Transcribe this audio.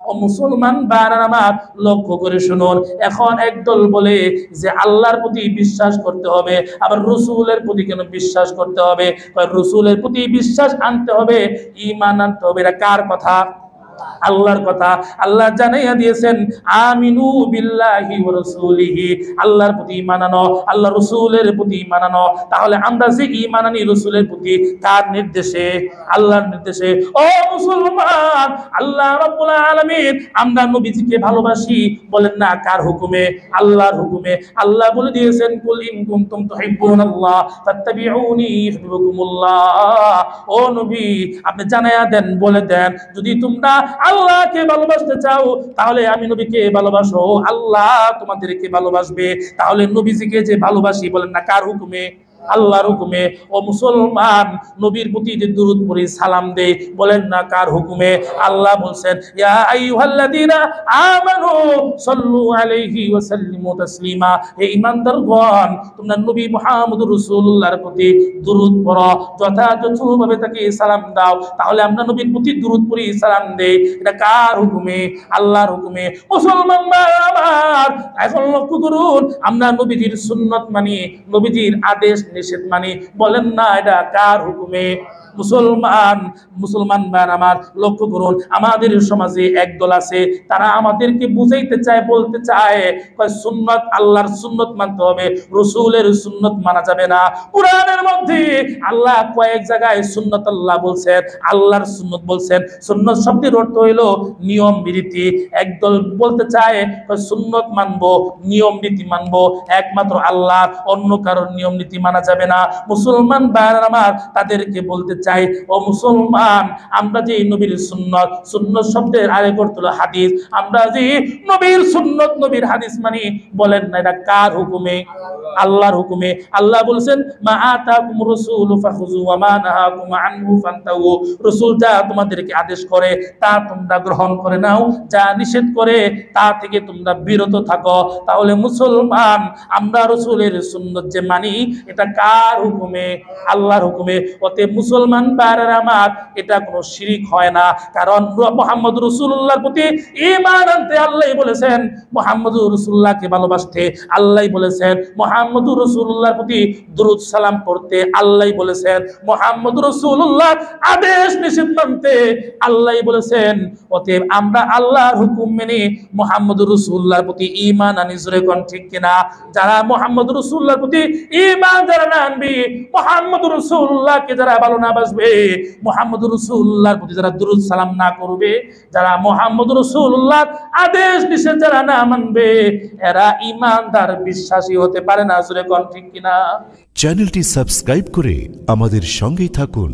ও মুসলমান ভাইরা আমার লক্ষ্য করে শুনুন, এখন একদল বলে যে আল্লাহর প্রতি বিশ্বাস করতে হবে, আবার রসুলের প্রতি কেন বিশ্বাস করতে হবে? রসুলের প্রতি বিশ্বাস আনতে হবে, ঈমান আনতে হবে। এটা কার কথা? আল্লাহর কথা। আল্লাহ জানাইয়া দিয়েছেন আমিনু বিল্লাহি ওয়া রাসূলিহি, আল্লাহর প্রতি ঈমান আনো, আল্লাহ রাসূলের প্রতি ঈমান আনো। তাহলে আমরা যে ঈমান আনি রাসূলের প্রতি, কার নির্দেশে? আল্লাহর নির্দেশে। ও মুসলমান, আল্লাহ রাব্বুল আলামিন আমরা নবীজিকে ভালোবাসি, বলেন না কার হুকুমে? আল্লাহর হুকুমে। আল্লাহ বলে দিয়েছেন কুল ইন কুনতুম তুহিব্বুনাল্লাহ ফাত্তাবিউনি ইউহিব্বুকুমুল্লাহ। ও নবী, আপনি জানাইয়া দেন, বলে দেন, যদি তোমরা আল্লাহকে ভালোবাসতে চাও তাহলে আমি নবীকে ভালোবাসো, আল্লাহ তোমাদেরকে ভালোবাসবে। তাহলে নবীজিকে যে ভালোবাসি, বলেন না কার হুকুমে? আল্লাহর হুকুমে। ও মুসলমান, নবীর প্রতি যে দুরূদ পড়ি, সালাম দেই, বলেন না কার হুকুমে? আল্লাহ বলছেন ইয়া আইয়ুহাল্লাযীনা আমানু সাল্লু আলাইহি ওয়া সাল্লিমু তাসলিমা। হে ঈমানদারগণ, তোমরা নবী মুহাম্মদুর রাসূলুল্লাহর প্রতি দুরূদ পড়ো, যথাযথভাবে তাকে সালাম দাও। তাহলে আমরা নবীর প্রতি দুরূদ পড়ি, সালাম দেই, এটা কার হুকুমে? আল্লাহর হুকুমে। মুসলমান আমার এখন লক্ষ্য করুন, আমরা নবীজির সুন্নাত মানি, নবীজির আদেশ নিষেধ মানি, বলেন না এটা কার হুকুমে? মুসলমান ভাই আমার লক্ষ্য করুন, আমাদের সমাজে একদল আছে, তারা আমাদেরকে বুঝাইতে চায়, বলতে চায় সুন্নাত, আল্লাহর সুন্নাত মানতে হবে, রাসূলের সুন্নাত মানা যাবে না। কোরআনের মধ্যে আল্লাহ কয়েক জায়গায় সুন্নাত আল্লাহ বলছেন, আল্লাহর সুন্নাত বলছেন। সুন্নাত শব্দের অর্থ হইল নিয়ম রীতি। একদল বলতে চায় সুন্নাত মানবো, নিয়ম রীতি মানবো, একমাত্র আল্লাহ, অন্য কারোর নিয়ম নীতি মানা যাবে না। মুসলমান ভাইরা আমার তাদেরকে বলতে চাই, ও মুসলমান, আমরা যে নবীর সুন্নাত, সুন্নাত শব্দের আরেক অর্থ হলো হাদিস, আমরা যে নবীর সুন্নাত, নবীর হাদিস মানি, বলেন না এটা কার হুকুমে? আল্লাহর হুকুমে। আল্লাহ বলেছেন মা আতাকুম রাসূলু ফাখুযু ওয়া মা নাহাকুম আনহু ফান্তাহু। রাসূল যা তোমাদেরকে আদেশ করে তা তোমরা গ্রহণ করে নাও, যা নিষেধ করে তা থেকে তোমরা বিরত থাকো। তাহলে মুসলমান, আমরা রাসূলের সুন্নাত যে মানি, এটা কার হুকুমে? আল্লাহর হুকুমে। অতএব মুসলমান ভাইরা আমার, এটা কোনো শিরক হয় না, কারণ মুহাম্মদ রাসূলুল্লাহর প্রতি ঈমান আনতে আল্লাহ বলেছেন, মুহাম্মদুর রাসূলুল্লাহকে ভালোবাসতে আল্লাহ বলেছেন, মুহাম্মদুর রাসূলুল্লাহর প্রতি দুরূদ সালাম পড়তে আল্লাহ বলেছেন, মুহাম্মদুর রাসূলুল্লাহর আদেশ নিষেধ মানতে আল্লাহ বলেছেন। অতএব আমরা আল্লাহর হুকুম মেনে মুহাম্মদুর রাসূলুল্লাহর প্রতি ঈমান আনি। জোরে কোন ঠিক কিনা? যারা মুহাম্মদুর রাসূলুল্লাহর প্রতি ঈমান যারা না আনবে, মুহাম্মদুর রাসূলুল্লাহকে যারা ভালো না বাসবে, মুহাম্মদুর রাসূলুল্লাহর প্রতি যারা দুরূদ সালাম না করবে, যারা মুহাম্মদুর রাসূলুল্লাহর আদেশ নিষেধ যারা না মানবে, এরা ঈমানদার, বিশ্বাসী হতে পারে না। জোরে কোন ঠিক কিনা? চ্যানেলটি সাবস্ক্রাইব করে আমাদের সঙ্গেই থাকুন।